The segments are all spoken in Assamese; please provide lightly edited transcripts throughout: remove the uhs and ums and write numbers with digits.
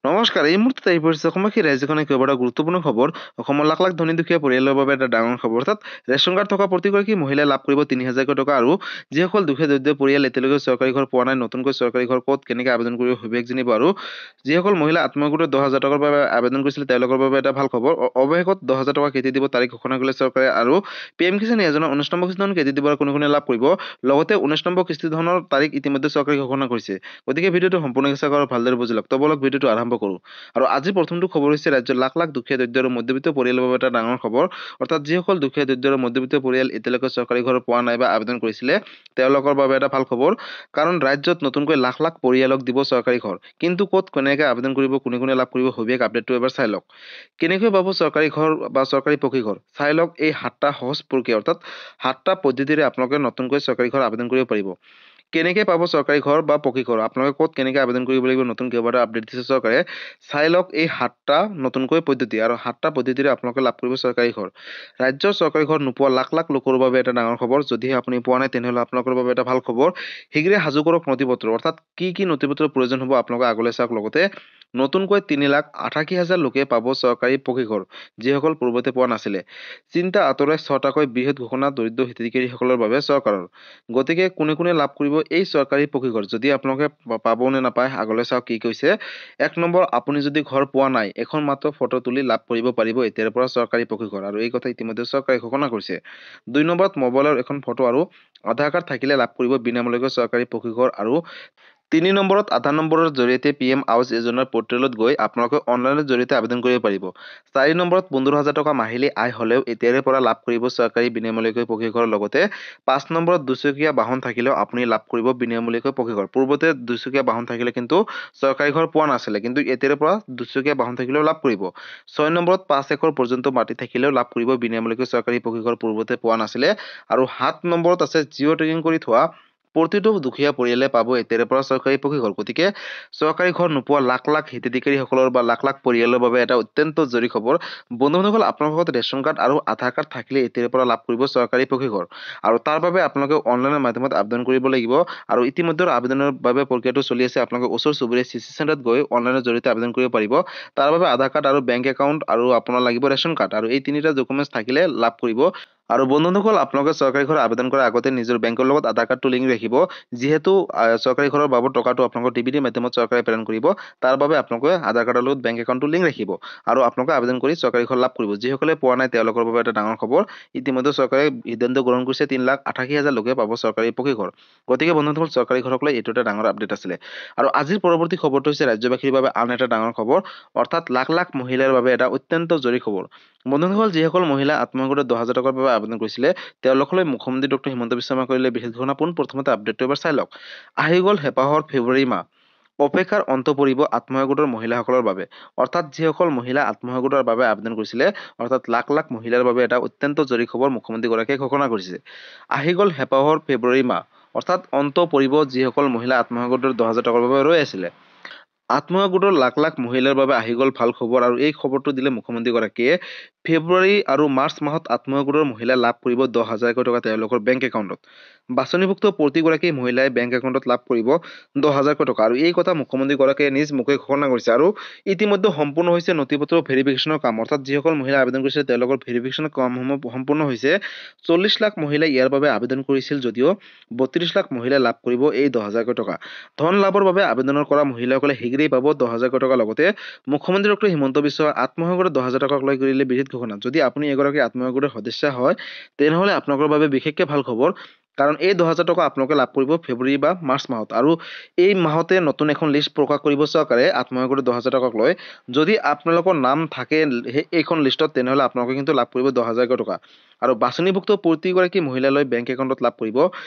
নমস্কাৰ, এই মুহূৰ্তত আহি পৰিছে অসমবাসী ৰাজ্যখনে কেইবাটা গুৰুত্বপূৰ্ণ খবৰ। অসমৰ লাখ লাখ ধনী দুখীয়া পৰিয়ালৰ বাবে এটা ডাঙৰ খবৰ। অৰ্থাৎ ৰেচন কাৰ্ড থকা প্ৰতিগৰাকী মহিলাই লাভ কৰিব ৩,০০০ টকা আৰু যিসকল দুখীয়া দৰিদ্ৰ পৰিয়াল এতিয়ালৈকে চৰকাৰী ঘৰ পোৱা নাই, নতুনকৈ চৰকাৰী ঘৰ ক'ত কেনেকৈ আবেদন কৰিব সবিশেষ জানিব। আৰু যিসকল মহিলা আত্মসহায়ক গোটত ১০,০০০ টকাৰ বাবে আবেদন কৰিছিল তেওঁলোকৰ বাবে এটা ভাল খবৰ। অৱশেষত ১০,০০০ টকা কেতিয়া দিব তাৰিখ ঘোষণা কৰিলে চৰকাৰে। আৰু PM কিষাণ যোজনাৰ ১৯ নম্বৰ কিস্তি ধন কেতিয়া দিব আৰু কোনে কোনে লাভ কৰিব। লগতে ১৯ নম্বৰ কিস্তি ধনৰ তাৰিখ ইতিমধ্যে চৰকাৰে ঘোষণা কৰিছে। গতিকে ভিডিঅ'টো সম্পূৰ্ণকৈ চাওক আৰু ভালদৰে বুজি লওক। তবলক ভিডিঅ'টো আৰম্ভ কৰোঁ। আৰু আজি প্ৰথমটো খবৰ হৈছে ৰাজ্যৰ লাখ লাখ দুখীয়া দৰিদ্ৰ আৰু মধ্যবিত্ত পৰিয়ালৰ বাবে এটা ডাঙৰ খবৰ। অৰ্থাৎ যিসকল দুখীয়া দৰিদ্ৰ আৰু মধ্যবিত্ত পৰিয়াল এতিয়ালৈকে চৰকাৰী ঘৰ পোৱা নাই বা আবেদন কৰিছিলে তেওঁলোকৰ বাবে এটা ভাল খবৰ। কাৰণ ৰাজ্যত নতুনকৈ লাখ লাখ পৰিয়ালক দিব চৰকাৰী ঘৰ। কিন্তু ক'ত কেনেকৈ আবেদন কৰিব, কোনে কোনে লাভ কৰিব সবিশেষ আপডেটটো এবাৰ চাই লওক। কেনেকৈ পাব চৰকাৰী ঘৰ বা চৰকাৰী পকী ঘৰ চাই লওক। এই ৭টা সহজ প্ৰক্ৰিয়া অৰ্থাৎ ৭টা পদ্ধতিৰে আপোনালোকে নতুনকৈ চৰকাৰী ঘৰ আবেদন কৰিব পাৰিব। কেনেকৈ পাব চৰকাৰী ঘৰ বা পকী ঘৰ, আপোনালোকে ক'ত কেনেকৈ আবেদন কৰিব লাগিব, নতুন কেইবাটা আপডেট দিছে চৰকাৰে। চাই লওক এই ৭টা নতুনকৈ পদ্ধতি আৰু 7টা পদ্ধতিৰে আপোনালোকে লাভ কৰিব চৰকাৰী ঘৰ। ৰাজ্যৰ চৰকাৰী ঘৰ নোপোৱা লাখ লাখ লোকৰ বাবে এটা ডাঙৰ খবৰ। যদিহে আপুনি পোৱা নাই তেনেহ'লে আপোনালোকৰ বাবে এটা ভাল খবৰ। শীঘ্ৰে সাজু কৰক নথিপত্ৰ। অৰ্থাৎ কি কি নথিপত্ৰৰ প্ৰয়োজন হ'ব আপোনালোকে আগলৈ চাওক। লগতে নতুনকৈ ৩,৮৮,০০০ লোকে পাব চৰকাৰী পকী ঘৰ, যিসকল পূৰ্বতে পোৱা নাছিলে। চিন্তা আঁতৰাই ৬টাকৈ বৃহৎ ঘোষণা দৰিদ্ৰ হিতাধিকাৰীসকলৰ বাবে চৰকাৰৰ। গতিকে কোনে কোনে লাভ কৰিব এই চৰকাৰী পকী ঘৰ, যদি আপোনালোকে পাব নে নাপায় আগলৈ চাওক কি কৈছে। ১ নম্বৰ, আপুনি যদি ঘৰ পোৱা নাই এখন মাত্ৰ ফটো তুলি লাভ কৰিব পাৰিব এতিয়াৰ পৰা চৰকাৰী পকী ঘৰ, আৰু এই কথা ইতিমধ্যে চৰকাৰে ঘোষণা কৰিছে। ২ নম্বৰত, মোবাইলৰ এখন ফটো আৰু আধাৰ কাৰ্ড থাকিলে লাভ কৰিব বিনামূলীয়াকৈ চৰকাৰী পকী ঘৰ। আৰু ৩ নম্বৰত, আধাৰ নম্বৰৰ জৰিয়তে PM আৱাস যোজনাৰ পৰ্টেলত গৈ আপোনালোকে অনলাইনৰ জৰিয়তে আবেদন কৰিব পাৰিব। ৪ নম্বৰত, ১৫,০০০ টকা মাহিলী আয় হ'লেও এতিয়াৰে পৰা লাভ কৰিব চৰকাৰী বিনামূলীয়াকৈ পকী ঘৰ। লগতে ৫ নম্বৰত, দুচকীয়া বাহন থাকিলেও আপুনি লাভ কৰিব বিনামূলীয়াকৈ পকী ঘৰ। পূৰ্বতে দুচকীয়া বাহন থাকিলে কিন্তু চৰকাৰী ঘৰ পোৱা নাছিলে, কিন্তু এতিয়াৰে পৰা দুচকীয়া বাহন থাকিলেও লাভ কৰিব। ৬ নম্বৰত, ৫ একৰ পৰ্যন্ত মাটি থাকিলেও লাভ কৰিব বিনামূলীয়াকৈ চৰকাৰী পকী ঘৰ, পূৰ্বতে পোৱা নাছিলে। আৰু ৭ নম্বৰত আছে জিঅ' টেগিং কৰি থোৱা প্ৰতিটো দুখীয়া পৰিয়ালে পাব এতিয়াৰে পৰা চৰকাৰী পকী ঘৰ। গতিকে চৰকাৰী ঘৰ নোপোৱা লাখ লাখ হিতাধিকাৰীসকলৰ বা লাখ লাখ পৰিয়ালৰ বাবে এটা অত্যন্ত জৰুৰী খবৰ। বন্ধুসকল, আপোনালোকৰ লগত ৰেচন কাৰ্ড আৰু আধাৰ কাৰ্ড থাকিলে এতিয়াৰে পৰা লাভ কৰিব চৰকাৰী পকী ঘৰ। আৰু তাৰ বাবে আপোনালোকে অনলাইনৰ মাধ্যমত আবেদন কৰিব লাগিব। আৰু ইতিমধ্যে আবেদনৰ বাবে প্ৰক্ৰিয়াটো চলি আছে। আপোনালোকে ওচৰ চুবুৰীয়া CC চেণ্টাৰত গৈ অনলাইনৰ জৰিয়তে আবেদন কৰিব পাৰিব। তাৰ বাবে আধাৰ কাৰ্ড আৰু বেংক একাউণ্ট আৰু আপোনাৰ লাগিব ৰেচন কাৰ্ড, আৰু এই তিনিটা ডকুমেণ্টছ থাকিলে লাভ কৰিব। আৰু বন্ধুসকল, আপোনালোকে চৰকাৰী ঘৰ আবেদন কৰাৰ আগতে নিজৰ বেংকৰ লগত আধাৰ কাৰ্ডটো লিংক ৰাখিব। যিহেতু চৰকাৰী ঘৰৰ বাবদ টকাটো আপোনালোকৰ DBD মাধ্যমত চৰকাৰে প্ৰেৰণ কৰিব, তাৰ বাবে আপোনালোকে আধাৰ কাৰ্ডৰ লগত বেংক একাউণ্টটো লিংক ৰাখিব আৰু আপোনালোকে আবেদন কৰি চৰকাৰী ঘৰ লাভ কৰিব। যিসকলে পোৱা নাই তেওঁলোকৰ বাবে এটা ডাঙৰ খবৰ। ইতিমধ্যে চৰকাৰে সিদ্ধান্ত গ্ৰহণ কৰিছে, ৩,৮৮,০০০ লোকে পাব চৰকাৰী পকী ঘৰ। গতিকে বন্ধুসকল, চৰকাৰী ঘৰক লৈ এইটো এটা ডাঙৰ আপডেট আছিলে। আৰু আজিৰ পৰৱৰ্তী খবৰটো হৈছে ৰাজ্যবাসীৰ বাবে আন এটা ডাঙৰ খবৰ। অৰ্থাৎ লাখ লাখ মহিলাৰ বাবে এটা অত্যন্ত জৰুৰী খবৰ। বন্ধুসকল, যিসকল মহিলা আত্মসহায়ক গোটত ১০,০০০ টকাৰ বাবে আবেদন কৰিছিলে তেওঁলোকলৈ মুখ্যমন্ত্ৰী ডক্টৰ হিমন্ত বিশ্ব শৰ্মা কৰিলে বিশেষ ঘোষণা। পোনপ্ৰথমতে আপডেটটো এবাৰ চাই লওক। আহি গ'ল হেঁপাহৰ ফেব্ৰুৱাৰী মাহ। অপেক্ষাৰ অন্ত পৰিব আত্মসহায়ক গোটৰ মহিলাসকলৰ বাবে। অৰ্থাৎ যিসকল মহিলা আত্মসহায়ক গোটৰ বাবে আবেদন কৰিছিলে, অৰ্থাৎ লাখ লাখ মহিলাৰ বাবে এটা অত্যন্ত জৰুৰী খবৰ মুখ্যমন্ত্ৰীগৰাকীয়ে ঘোষণা কৰিছে। আহি গ'ল হেঁপাহৰ ফেব্ৰুৱাৰী মাহ। অৰ্থাৎ অন্ত পৰিব যিসকল মহিলা আত্মসহায়ক গোটৰ ১০,০০০ টকাৰ বাবে ৰৈ আছিলে। আত্মসহায়ক গোটৰ লাখ লাখ মহিলাৰ বাবে আহি গ'ল ভাল খবৰ, আৰু এই খবৰটো দিলে মুখ্যমন্ত্ৰীগৰাকীয়ে। ফেব্ৰুৱাৰী আৰু মাৰ্চ মাহত আত্মসহায়ক গোটৰ মহিলাই লাভ কৰিব ১০,০০০ টকা তেওঁলোকৰ বেংক একাউণ্টত। বাছনিভুক্ত প্ৰতিগৰাকী মহিলাই বেংক একাউণ্টত লাভ কৰিব ১০,০০০ টকা, আৰু এই কথা মুখ্যমন্ত্ৰীগৰাকীয়ে নিজ মুখে ঘোষণা কৰিছে। আৰু ইতিমধ্যে সম্পূৰ্ণ হৈছে নথিপত্ৰ ভেৰিফিকেশ্যনৰ কাম। অৰ্থাৎ যিসকল মহিলাই আবেদন কৰিছিল তেওঁলোকৰ ভেৰিফিকেশ্যনৰ কামসমূহ সম্পূৰ্ণ হৈছে। ৪০ লাখ মহিলাই ইয়াৰ বাবে আবেদন কৰিছিল, যদিও ৩২ লাখ মহিলাই লাভ কৰিব এই ১০,০০০ টকা। ধন লাভৰ বাবে আবেদন কৰা মহিলাসকলে শীঘ্ৰেই পাব ১০,০০০ টকা। লগতে মুখ্যমন্ত্ৰী ডক্টৰ হিমন্ত বিশ্ব আত্মসহায়ক গোটৰ ১০,০০০ টকাক লৈ কৰিলে বিশেষ ঘোষণা। যদি আপুনি এগৰাকী আত্মসহায়ক গোটৰ সদস্য হয় তেনেহ'লে আপোনালোকৰ বাবে বিশেষকৈ ভাল খবৰ। কাৰণ এই ১০,০০০ টকা আপোনালোকে লাভ কৰিব ফেব্ৰুৱাৰী বা মাৰ্চ মাহত, আৰু এই মাহতে নতুন এখন লিষ্ট প্ৰকাশ কৰিব চৰকাৰে আত্মসহায়ক গোটৰ ১০,০০০ টকাক লৈ। যদি আপোনালোকৰ নাম থাকে এইখন লিষ্টত তেনেহ'লে আপোনালোকে কিন্তু লাভ কৰিব ১০,০০০ টকা। আৰু বাছনিভুক্ত প্ৰতিগৰাকী মহিলালৈ বেংক একাউণ্টত লাভ কৰিব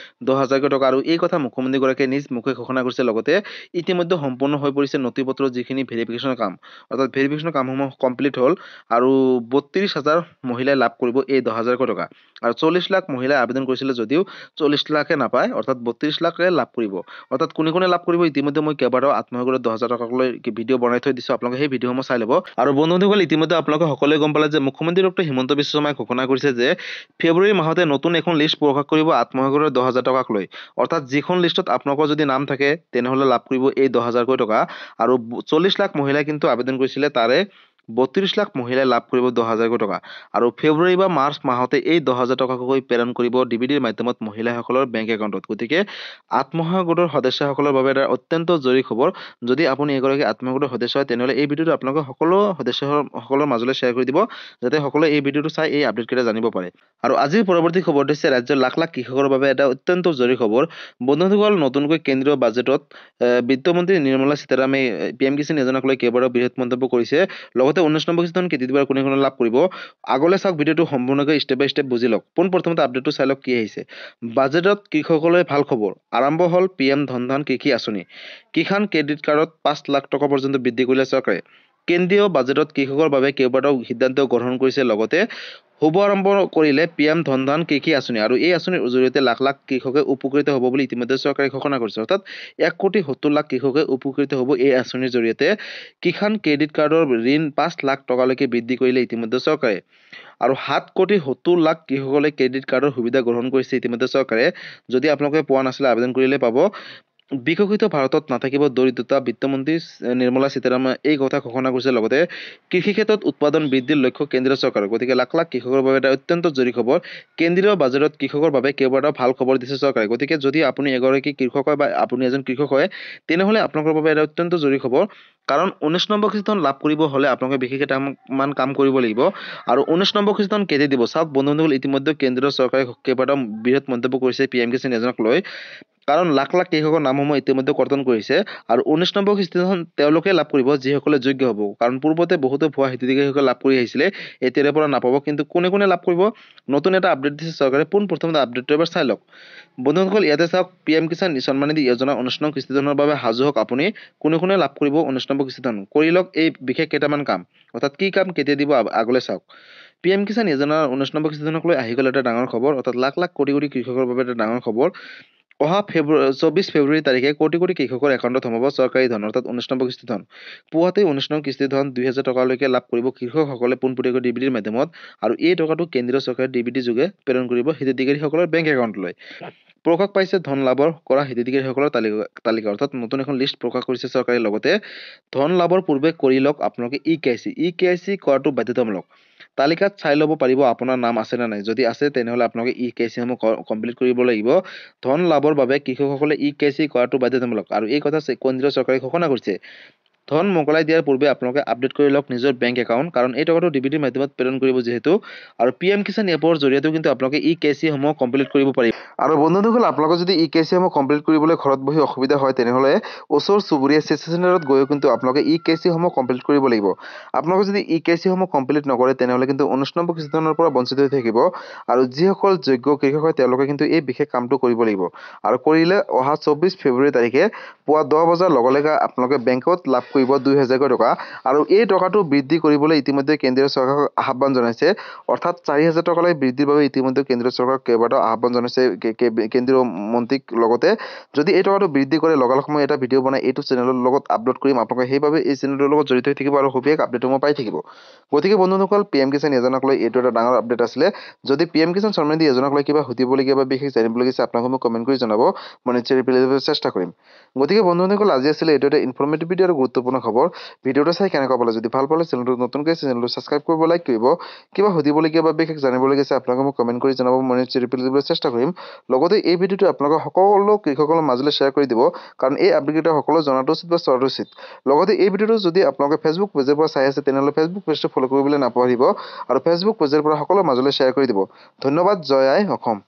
১০,০০০ টকা, আৰু এই কথা মুখ্যমন্ত্ৰীগৰাকীয়ে নিজ মুখে ঘোষণা কৰিছে। লগতে ইতিমধ্যে সম্পূৰ্ণ হৈ পৰিছে নথিপত্ৰৰ যিখিনি ভেৰিফিকেশ্যনৰ কাম, অৰ্থাৎ ভেৰিফিকেশ্যনৰ কামসমূহ কমপ্লিট হ'ল, আৰু ৩২,০০০ মহিলাই লাভ কৰিব এই ১০,০০০ টকা। আৰু ৪০ লাখ মহিলাই আবেদন কৰিছিলে, যদিও ৪০ লাখে নাপায়, অৰ্থাৎ ৩২ লাখে লাভ কৰিব। অৰ্থাৎ কোনে কোনে লাভ কৰিব ইতিমধ্যে মই কেইবাটাও আত্মসহায়ক গোটৰ ১০,০০০ টকাক লৈ ভিডিঅ' বনাই থৈ দিছোঁ, আপোনালোকে সেই ভিডিঅ'সমূহ চাই ল'ব। আৰু বন্ধুসকল, ইতিমধ্যে আপোনালোকে সকলোৱে গম পালে যে মুখ্যমন্ত্ৰী ডক্টৰ হিমন্ত বিশ্ব শৰ্মাই ঘোষণা কৰিছে যে ফেব্ৰুৱাৰী মাহতে নতুন এখন লিষ্ট প্ৰকাশ কৰিব আত্মসহায়ক গোটৰ 10,000 টকাক লৈ। অৰ্থাৎ যিখন লিষ্টত আপোনালোকৰ যদি নাম থাকে তেনেহ'লে লাভ কৰিব এই 10,000কৈ টকা আৰু 40 লাখ মহিলাই কিন্তু আবেদন কৰিছিলে, তাৰে 32 লাখ মহিলাই লাভ কৰিব 10,000কৈ টকা আৰু ফেব্ৰুৱাৰী বা মাৰ্চ মাহতে এই 10,000 টকাকৈ প্ৰেৰণ কৰিব ডিবিডিৰ মাধ্যমত মহিলাসকলৰ বেংক একাউণ্টত। গতিকে আত্মসহায়ক গোটৰ সদস্যসকলৰ বাবে এটা অত্যন্ত জৰুৰী খবৰ। যদি আপুনি এগৰাকী আত্মসহায়ক গোটৰ সদস্য হয় তেনেহ'লে এই ভিডিঅ'টো আপোনালোকে সকলো সদস্যসকলৰ মাজলৈ শ্বেয়াৰ কৰি দিব, যাতে সকলোৱে এই ভিডিঅ'টো চাই এই আপডেটকেইটা জানিব পাৰে। আৰু আজিৰ পৰৱৰ্তী খবৰটো হৈছে ৰাজ্যৰ লাখ লাখ কৃষকৰ বাবে এটা অত্যন্ত জৰুৰী খবৰ। বন্ধুসকল, নতুনকৈ কেন্দ্ৰীয় বাজেটত বিত্তমন্ত্ৰী নিৰ্মলা সীতাৰামে PM কিষাণ যোজনাক লৈ কেইবাটাও বৃহৎ মন্তব্য কৰিছে। লগতে 19 নম্বৰ কিস্তিখন কেতিয়া দিব আৰু কোনে কোনে লাভ কৰিব, আগলৈ চাওক ভিডিঅ'টো সম্পূৰ্ণকৈ ষ্টেপ বাই ষ্টেপ বুজি লওক। পোনপ্ৰথমতে আপডেটটো চাই লওক কি আহিছে। বাজেটত কৃষকসকলে ভাল খবৰ। আৰম্ভ হ'ল PM ধন কৃষি আঁচনি। কিষাণ ক্ৰেডিট কাৰ্ডত 5 লাখ টকা পৰ্যন্ত বৃদ্ধি কৰিলে চৰকাৰে। কেন্দ্ৰীয় বাজেটত কৃষকৰ বাবে কেইবাটাও সিদ্ধান্ত গ্ৰহণ কৰিছে, লগতে শুভ আৰম্ভ কৰিলে PM ধন কৃষি আঁচনি আৰু এই আঁচনিৰ জৰিয়তে লাখ লাখ কৃষকে উপকৃত হ'ব বুলি ইতিমধ্যে চৰকাৰে ঘোষণা কৰিছে। অৰ্থাৎ 1,70,00,000 কৃষকে উপকৃত হ'ব এই আঁচনিৰ জৰিয়তে। কিষাণ ক্ৰেডিট কাৰ্ডৰ ঋণ 5 লাখ টকালৈকে বৃদ্ধি কৰিলে ইতিমধ্যে চৰকাৰে আৰু 7,70,00,000 কৃষকলৈ ক্ৰেডিট কাৰ্ডৰ সুবিধা গ্ৰহণ কৰিছে ইতিমধ্যে চৰকাৰে। যদি আপোনালোকে পোৱা নাছিলে আবেদন কৰিলে পাব। বিকশিত ভাৰতত নাথাকিব দৰিদ্ৰতা। বিত্তমন্ত্ৰী নিৰ্মলা সীতাৰামনে এই কথা ঘোষণা কৰিছে। লগতে কৃষি ক্ষেত্ৰত উৎপাদন বৃদ্ধিৰ লক্ষ্য কেন্দ্ৰীয় চৰকাৰৰ। গতিকে লাখ লাখ কৃষকৰ বাবে এটা অত্যন্ত জৰুৰী খবৰ। কেন্দ্ৰীয় বাজেটত কৃষকৰ বাবে কেইবাটাও ভাল খবৰ দিছে চৰকাৰে। গতিকে যদি আপুনি এগৰাকী কৃষক হয় বা আপুনি এজন কৃষক হয় তেনেহ'লে আপোনালোকৰ বাবে এটা অত্যন্ত জৰুৰী খবৰ। কাৰণ 19 নম্বৰ কিস্তিখন লাভ কৰিব হ'লে আপোনালোকে বিশেষ কেইটামান কাম কৰিব লাগিব। আৰু 19 নম্বৰ কিস্তিখন কেতিয়া দিব চাওক বন্ধুসকল, ইতিমধ্যে কেন্দ্ৰীয় চৰকাৰে কেইবাটাও বৃহৎ মন্তব্য কৰিছে PM কিষাণ যোজনাক লৈ। কাৰণ লাখ লাখ কৃষকৰ নামসমূহ ইতিমধ্যে কৰ্তন কৰিছে আৰু 19 নম্বৰ কিস্তিখন তেওঁলোকে লাভ কৰিব যিসকলে যোগ্য হ'ব। কাৰণ পূৰ্বতে বহুতো ভুৱা হিতাধিকাৰীসকলে লাভ কৰি আহিছিলে, এতিয়াৰে পৰা নাপাব। কিন্তু কোনে কোনে লাভ কৰিব, নতুন এটা আপডেট দিছে চৰকাৰে। পোনপ্ৰথমতে আপডেটটো এবাৰ চাই লওক বন্ধুসকল। ইয়াতে চাওক PM কিষাণ সন্মান নিধি যোজনা 19 নং কিস্তিধনৰ বাবে সাজু হওক আপুনি। কোনে কোনে লাভ কৰিব 19 নম্বৰ কিস্তিধন, কৰি লওক এই বিশেষ কেইটামান কাম। অৰ্থাৎ কি কাম কেতিয়া দিব আগলৈ চাওক। PM কিষাণ যোজনাৰ 19 নম্বৰ কিস্তিধনক লৈ আহি গ'ল এটা ডাঙৰ খবৰ। অৰ্থাৎ লাখ লাখ কোটি কোটি কৃষকৰ বাবে এটা ডাঙৰ খবৰ। অহা 24 ফেব্ৰুৱাৰী তাৰিখে কোটি কোটি কৃষকৰ একাউণ্টত সোমাব চৰকাৰী ধন, অৰ্থাৎ 19 নম্বৰ কিস্তি ধন। পুৱাতে 19 নং কিস্তি ধন 2,000 টকালৈকে লাভ কৰিব কৃষকসকলে পোনপটীয়াকৈ ডিবিডিৰ মাধ্যমত আৰু এই টকাটো কেন্দ্ৰীয় চৰকাৰে ডিবিডি যোগে প্ৰেৰণ কৰিব হিতাধিকাৰীসকলৰ বেংক একাউণ্টলৈ। প্ৰকাশ পাইছে ধন লাভৰ কৰা হিতাধিকাৰীসকলৰ তালিকা। অৰ্থাৎ নতুন এখন লিষ্ট প্ৰকাশ কৰিছে চৰকাৰে। লগতে ধন লাভৰ পূৰ্বে কৰি লওক আপোনালোকে EKYC কৰাটো বাধ্যতামূলক। তালিকাত চাই ল'ব পাৰিব আপোনাৰ নাম আছে নে নাই। যদি আছে তেনেহ'লে আপোনালোকে EKYC সমূহ কমপ্লিট কৰিব লাগিব। ধন লাভৰ বাবে কৃষকসকলে EKYC কৰাটো বাধ্যতামূলক আৰু এই কথা কেন্দ্ৰীয় চৰকাৰে ঘোষণা কৰিছে। ধন মোকলাই দিয়াৰ পূৰ্বে আপোনালোকে আপডেট কৰি লওক নিজৰ বেংক একাউণ্ট, কাৰণ এই টকাটো ডিবিডিৰ মাধ্যমত প্ৰেৰণ কৰিব যিহেতু। আৰু PM কিষাণ এপৰ জৰিয়তেও কিন্তু আপোনালোকে EKYC সমূহ কমপ্লিট কৰিব পাৰিব। আৰু বন্ধুসকল, আপোনালোকে যদি EKYC সমূহ কমপ্লিট কৰিবলৈ ঘৰত বহি অসুবিধা হয় তেনেহ'লে ওচৰ চুবুৰীয়া CC চেণ্টাৰত গৈও কিন্তু আপোনালোকে EKYC সমূহ কমপ্লিট কৰিব লাগিব। আপোনালোকে যদি EKYC সমূহ কমপ্লিট নকৰে তেনেহ'লে কিন্তু 19 নম্বৰ কিস্তিধনৰ পৰা বঞ্চিত হৈ থাকিব। আৰু যিসকল যোগ্য কৃষক হয় তেওঁলোকে কিন্তু এই বিশেষ কামটো কৰিব লাগিব। আৰু কৰিলে অহা 24 ফেব্ৰুৱাৰী তাৰিখে পুৱা 10 বজাৰ লগে লগে আপোনালোকে বেংকত লাভ কৰিব 2,000 টকা। আৰু এই টকাটো বৃদ্ধি কৰিবলৈ ইতিমধ্যে কেন্দ্ৰীয় চৰকাৰক আহ্বান জনাইছে। অৰ্থাৎ 4,000 টকালৈ বৃদ্ধিৰ বাবে ইতিমধ্যে কেন্দ্ৰীয় চৰকাৰক কেইবাটাও আহ্বান জনাইছে কেন্দ্ৰীয় মন্ত্ৰীক। লগতে যদি এই টকাটো বৃদ্ধি কৰে লগালগ মই এটা ভিডিঅ' বনাই এইটো চেনেলৰ লগত আপলোড কৰিম। আপোনালোকে সেইবাবে এই চেনেলটোৰ লগত জড়িত হৈ থাকিব আৰু সবিশেষ আপডেটসমূহ পাই থাকিব। গতিকে বন্ধুসকল, PM কিষাণ যোজনাক লৈ এইটো এটা ডাঙৰ আপডেট আছিলে। যদি PM কিষাণ সন্মান নিধি যোজনাক লৈ কিবা সুধিবলগীয়া বা বিশেষ জানিবলগীয়া আছে আপোনালোকে মোক কমেণ্ট কৰি জনাব, মই নিশ্চয় ৰিপ্লাই দিবলৈ চেষ্টা কৰিম। গতিকে বন্ধুসকল, আজি আছিলে এইটো এটা ইনফৰ্মেটিভ ভিডিঅ' আৰু গুৰুত্বপূৰ্ণ খবৰ। ভিডিঅ'টো চাই কেনেকুৱা পালে, যদি ভাল পালে চেনেলটো নতুনকৈ চেনেলটো ছাবস্ক্ৰাইব কৰিব, লাইক কৰিব। কিবা সুধিবলগীয়া বা বিশেষ জানিবলগীয়া আছে আপোনালোকে মোক কমেণ্ট কৰি জনাব, মই নিশ্চয় ৰিপ্লাই দিবলৈ চেষ্টা কৰিম। লগতে এই ভিডিঅ'টো আপোনালোকে সকলো কৃষকৰ মাজলৈ শ্বেয়াৰ কৰি দিব, কাৰণ এই আপডেটকেইটা সকলো জনাটো উচিত বা চোৱাটো উচিত। লগতে এই ভিডিঅ'টো যদি আপোনালোকে ফেচবুক পেজৰ পৰা চাই আছে তেনেহ'লে ফেচবুক পেজটো ফ'ল' কৰিবলৈ নাপাহৰিব আৰু ফেচবুক পেজৰ পৰা সকলো মাজলৈ শ্বেয়াৰ কৰি দিব। ধন্যবাদ। জয় আই অসম।